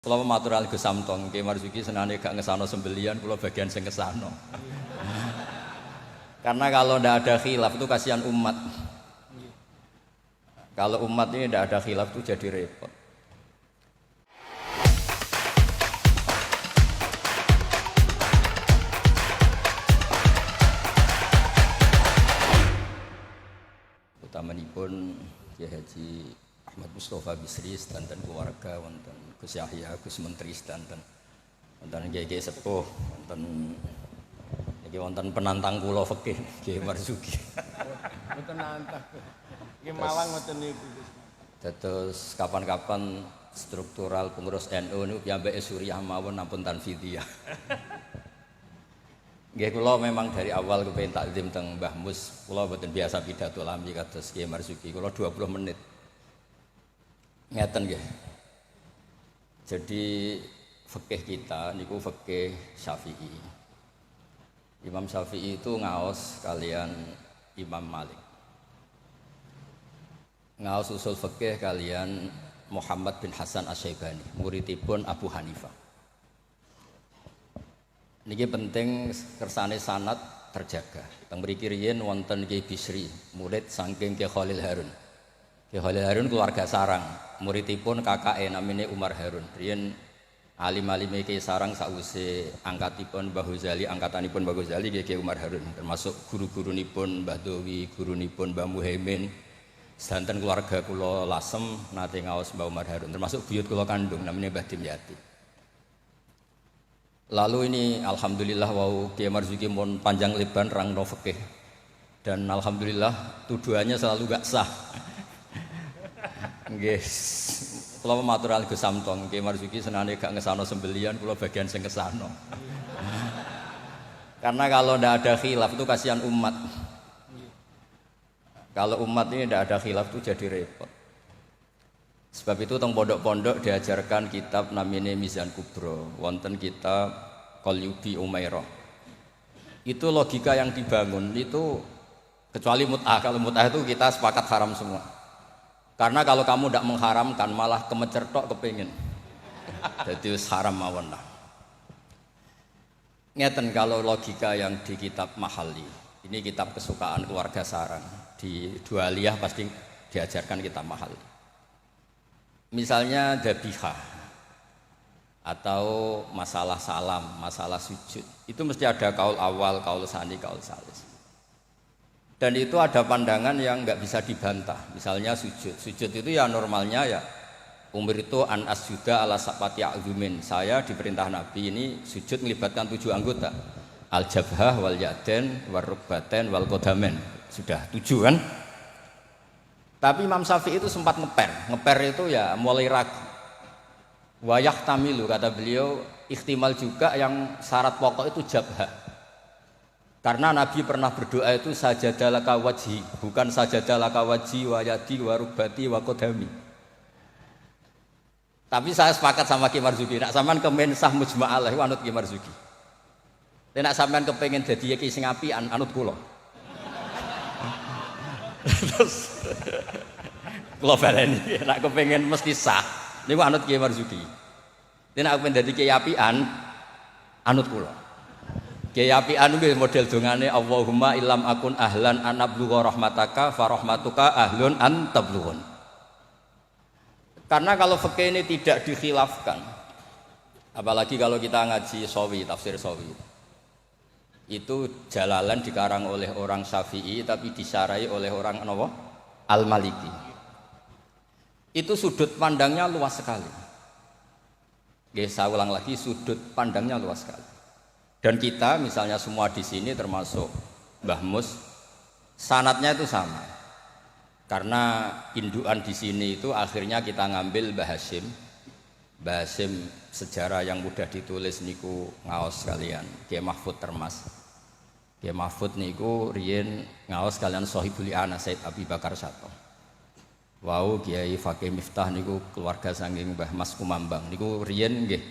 Kalau matur al Gus Samtong, Ki Marzuki senane gak ngesano sembelian, kalau bagian sing ngesano. Karena kalau ndak ada khilaf itu kasihan umat. Kalau umat ini ndak ada khilaf itu jadi repot. Utamanipun Kiai Haji Ahmad Mustofa Bisri dan keluarga wonten Gus Yahya Gus Menteri dan Kiai sepuh wonten penantang kula fikih Kiai Marzuki. Mboten nantang. Nggih Malang ngoten niku. Terus kapan-kapan struktural pengurus NU niku piyambake Suriah mawon ampun tanfidiyah. Nggih kula memang dari awal kepengin takzim teng Mbah Mus, kula mboten biasa pidato lami kados Kiai Marzuki. Kula 20 menit. Ngeten nggih. Jadi fikih kita niku fikih Syafi'i. Imam Syafi'i itu ngaos kalian Imam Malik. Ngaos usul fikih kalian Muhammad bin Hasan Asy-Syaibani, muridipun Abu Hanifah. Niki penting kersane sanad terjaga. Teng mriki riyen wonten Kiai Bisri, murid saking Kiai Khalil Harun. Kiai Khalil Harun keluarga sarang, muridipun kakake namine Umar Harun. Riyen alim-alime Kiai sarang sakwise angkatipun Mbah Ghazali, angkatanipun Mbah Ghazali Kiai Umar Harun, termasuk guru-gurunipun Mbah Dowi, gurunipun Mbah Muhaimin. Sedanten keluarga kula lasem nate ngaos Mbah Umar Harun, termasuk buyut kula kandung namine Mbah Dimyati. Lalu ini alhamdulillah wau Kiai Marzuki mon panjang lebar rangno fikih. Dan alhamdulillah tuduhannya selalu gak sah. Nggih. Kula matur al Gus Samtong, Kiai Marzuki senane gak ngesano sembelian, kula bagian sing ngesano. Karena kalau ndak ada khilaf itu kasihan umat. Kalau umat ini ndak ada khilaf itu jadi repot. Sebab itu teng pondok-pondok diajarkan kitab namine Mizan Kubro, wonten kitab Qalyubi Umairah. Itu logika yang dibangun itu kecuali mut'ah. Kalau mut'ah itu kita sepakat haram semua. Karena kalau kamu tidak mengharamkan malah kemecertok kepingin. Jadi haram mawon lah. Ngeten kalau logika yang di kitab Mahali. Ini kitab kesukaan keluarga sarang. Di Dualiyah pasti diajarkan kitab Mahali. Misalnya dabihah atau masalah salam, masalah sujud, itu mesti ada kaul awal, kaul sani, kaul salis. Dan itu ada pandangan yang nggak bisa dibantah. Misalnya sujud itu ya normalnya ya umur itu an asjuda ala sapati a'zumin. Saya diperintah Nabi ini sujud melibatkan 7 anggota, al jabhah wal yaden wal rukbaten wal kodamen. Sudah 7 kan? Tapi Imam Syafi'i itu sempat ngeper itu ya mulai ragu. Wayah tamilu kata beliau, ikhtimal juga yang syarat pokok itu jabhah. Karena Nabi pernah berdoa itu sajadalaka wajhi, bukan sajadalaka wajhi wa yadi wa rukbati wa qodami. Tapi saya sepakat sama Kiai Marzuki, nak sampean kemen sah mujma'alah anut Kiai Marzuki. Nek sampean kepengin dadi kiai sing apian anut kula. Terus kula baleni nek kepengin mesti sah niku anut Kiai Marzuki. Nek aku pengen dadi kiai apian anut kula. Kiai apian kuwi model dongane Allahumma illam akun ahlan an ablugha rahmataka fa rahmatuka ahlun an tablughun. Karena kalau fikih ini tidak dikhilafkan, apalagi kalau kita ngaji Sawi, tafsir Sawi. Itu Jalalan dikarang oleh orang Syafi'i tapi disarai oleh orang apa? Al-Maliki. Itu sudut pandangnya luas sekali. Oke, saya ulang lagi, sudut pandangnya luas sekali. Dan kita misalnya semua di sini termasuk Mbah Mus, sanadnya itu sama. Karena indukan di sini itu akhirnya kita ngambil Mbah Hasyim. Mbah Hasyim sejarah yang mudah ditulis niku ngaos kalian Kiai Mahfud Termas. Kiai Mahfud niku riyen ngaos kalian Shahibul Ana Said Abi Bakar Sato. Wau Kiai Fakih Miftah niku keluarga saking Mbah Mas Kumambang niku riyen nggih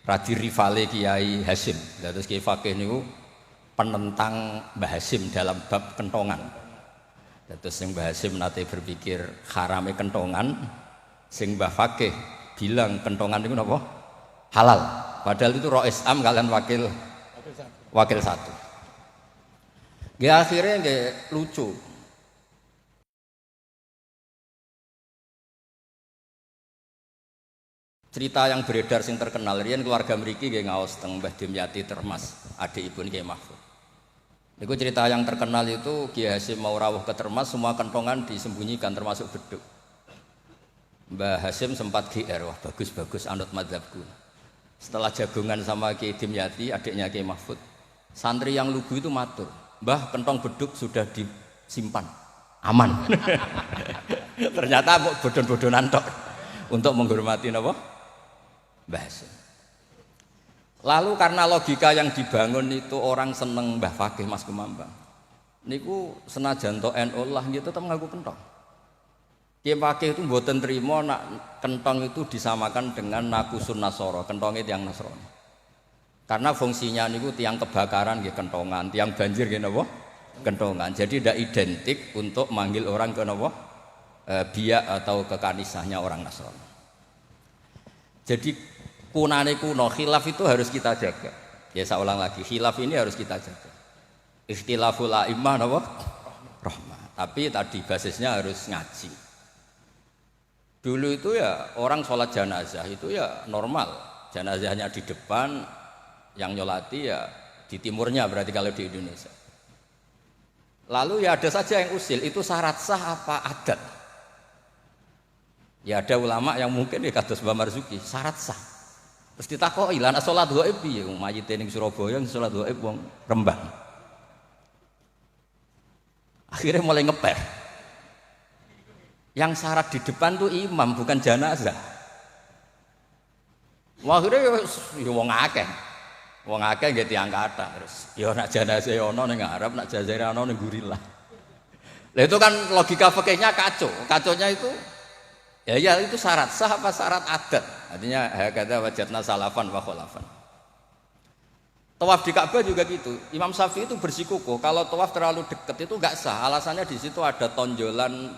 radi rivale Kiai Hasyim. Terus Kiai Fakih niku penentang Mbah Hasyim dalam bab kentongan. Terus sing Mbah Hasyim nate berpikir harame kentongan, sing Mbah Fakih bilang kentongan itu apa? halal. Padahal itu rois am kalian wakil satu. Akhirnya lucu. Cerita yang beredar sing terkenal riyen keluarga mriki nggih ngaos teng Mbah Dimyati Termas, adikipun Kiai Mahfud. Niku cerita yang terkenal itu Kiai Hasyim mau rawuh ke Termas, semua kentongan disembunyikan termasuk beduk. Mbah Hasyim sempat GR, wah bagus anut madzhabku. Setelah jagungan sama Kiai Dimyati, adiknya Kiai Mahfud, santri yang lugu itu matur, "Mbah, kentong beduk sudah disimpan, aman." Ternyata bodon-bodonan tok untuk menghormati napa? Mbah Hasyim. Lalu karena logika yang dibangun itu orang seneng Mbah Fakih Mas Kumambang. Niku senajan to NU lah gitu tetep ngaku kentong. Kiai Fakih itu mboten trima nak kentong itu disamakan dengan nakusun nasoro, kentongnya tiang Nasrani. Karena fungsinya niku tiang kebakaran nggih kentongan, tiang banjir nggih napa? Kentongan. Jadi tidak identik untuk manggil orang ke napa? Biak atau ke kanisahnya orang Nasrani. Jadi kunane kuno, khilaf itu harus kita jaga. Ya saya ulang lagi, khilaf ini harus kita jaga. Ikhtilaful a'immah napa? Rahmah. Tapi tadi basisnya harus ngaji. Dulu itu ya orang sholat jenazah itu ya normal. Jenazahnya di depan, yang nyolati ya di timurnya berarti kalau di Indonesia. Lalu ya ada saja yang usil, itu syarat sah apa adat? Ya ada ulama yang mungkin ya kados Mbah Marzuki, syarat sah. Terus ditakoki lan salat gaib piye wong mayite ning Surabaya salat gaib wong Rembang. Akhirnya mulai ngeper. Yang syarat di depan tuh imam bukan jenazah. Wah akhirnya ya wong akeh. Wong akeh nggih tiyang kathah terus. Ya nak jenazah ana ning ngarep, nak jenazah ana ning gurilah. Lah itu kan logika fikihnya kacau. Kaconya itu ya itu syarat sah apa syarat adat? Artinya hakadha wajadna salafan wa khalafan. Tawaf di Ka'bah juga gitu. Imam Syafi'i itu bersikukuh kalau tawaf terlalu dekat itu enggak sah. Alasannya di situ ada tonjolan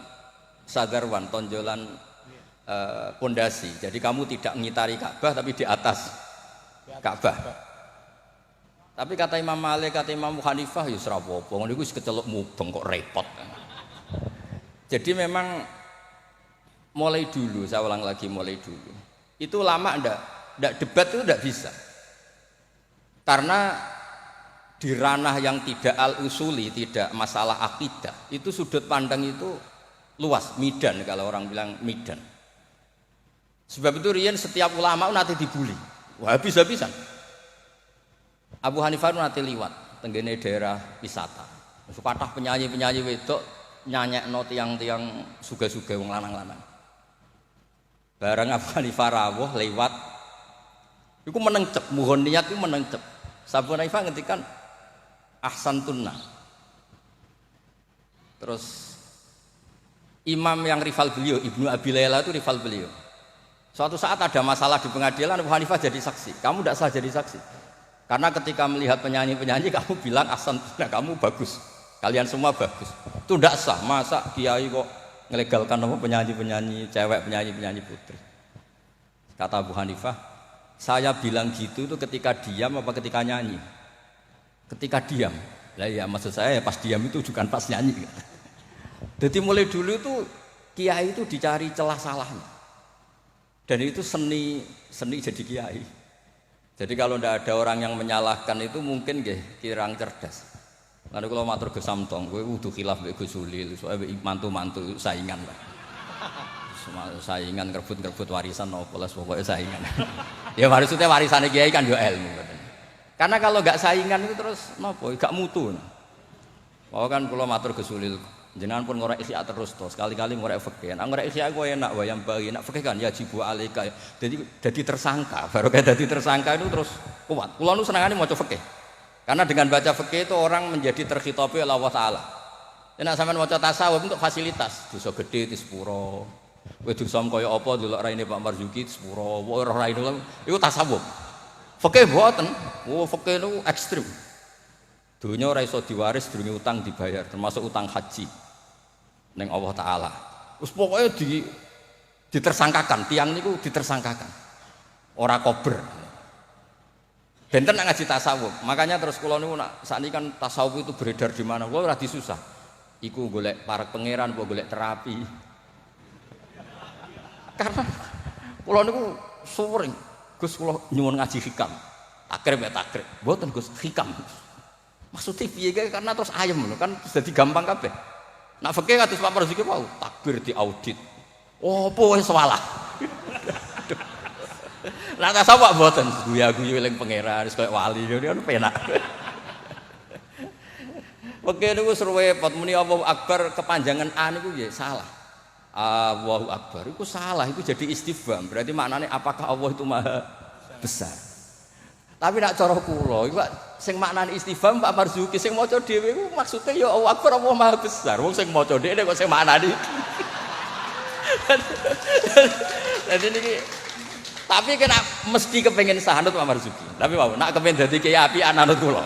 sadarwan, tonjolan pondasi. Jadi kamu tidak mengitari Ka'bah tapi di atas Ka'bah. Tapi kata Imam Malik, kata Imam Hanifah ya ora apa-apa. Niku wis keceluk mubeng kok repot. Jadi memang mulai dulu, saya ulang lagi mulai dulu. Itu lama enggak debat itu enggak bisa. Karena di ranah yang tidak al-usuli, tidak masalah akidah, itu sudut pandang itu luas, midan kalau orang bilang midan. Sebab itu riyen setiap ulama nanti dibully. Wah habis-habisan. Abu Hanifah nanti liwat tenggene daerah wisata. Kathah penyanyi-penyanyi wedok nyanyekno tiang-tiang suga-suga wong lanang-lanang. Barang Abu Hanifah rawuh lewat iku menengcep, mohon niat iku menengcep. Abu Hanifah ngendikan ahsantunna. Terus imam yang rival beliau, Ibnu Abi Layla itu rival beliau. Suatu saat ada masalah di pengadilan, Abu Hanifah jadi saksi. Kamu tidak sah jadi saksi. Karena ketika melihat penyanyi-penyanyi kamu bilang ahsantunna, kamu bagus. Kalian semua bagus. Itu tidak sah. Masa kiai kok ngelegalkan apa penyanyi-penyanyi cewek, penyanyi-penyanyi putri. Kata Abu Hanifah, saya bilang gitu itu ketika diam apa ketika nyanyi? Ketika diam. Lah ya maksud saya ya pas diam itu bukan pas nyanyi. Jadi mulai dulu itu kiai itu dicari celah salahnya. Dan itu seni jadi kiai. Jadi kalau tidak ada orang yang menyalahkan itu mungkin nggih kirang cerdas. Lalu kalau matur Gus Samtong, gue udah khilaf mbek Gus Sulil, soalnya mantu-mantu saingan lah. Saingan kerbut-kerbut warisan nopo lah, pokoknya saingan. Ya maksudnya warisannya kiai kan yo ilmu. Karena kalau nggak saingan itu terus nopo, gak mutu. Oh kan kalau matur Gus Sulil, jenengan pun ngorek isya terus toh, sekali-kali ngorek fikih. Nah ngorek isya gue enak, wayang bagi, enak fikih kan ya jibu alika. Jadi tersangka, baru kayak jadi tersangka itu terus kuat. Kulo nu senengane maca fikih. Karena dengan baca fikih itu orang menjadi terkhitabi oleh Allah Ta'ala. Nek sampean maca tasawuf untuk fasilitas, dosa gede di sepuro. Kowe dosa kaya apa delok raine Pak Marzuki sepuro, ora raine iku tasawuf. Fikih mboten. Oh, fikih niku ekstrem. Dunya ora iso diwaris durunge utang dibayar, termasuk utang haji ning Allah Ta'ala. Wis pokoke ditersangkakan, tiang niku ditersangkakan. Ora kober. Benten nak ngaji tasawuf. Makanya terus kula niku nak sakniki kan tasawuf itu beredar di mana. Kula ora disusah. Iku golek para pangeran apa golek terapi. Karena kula niku suwering. Gus kula nyuwun ngaji hikam. Takrib ya takrib. Mboten Gus hikam. Maksudnya piye karena terus ayem lho kan jadi gampang kabeh. Nak fikih kados Pak Marzuki wau takbir diaudit. Opo wis salah. Lah tasawuf mboten guyu-guyu eling pangeran wis koyo wali ngono penak. Fikih niku seruwe pot muni Allahu Akbar kepanjangan A niku nggih salah. Allahu Akbar iku salah iku jadi istifham. Berarti maknane apakah Allah itu maha besar. Tapi nak cara kula iku sing maknane istifham Pak Marzuki sing maca dhewe iku maksude ya Allahu Akbar Allah maha besar. Wong sing maca dhewe kok sing maknane. Jadi niki tapi kena mesti kepengin sahanut Pak Marzuki. Tapi mau nak kepengin dadi kiai api anut kula.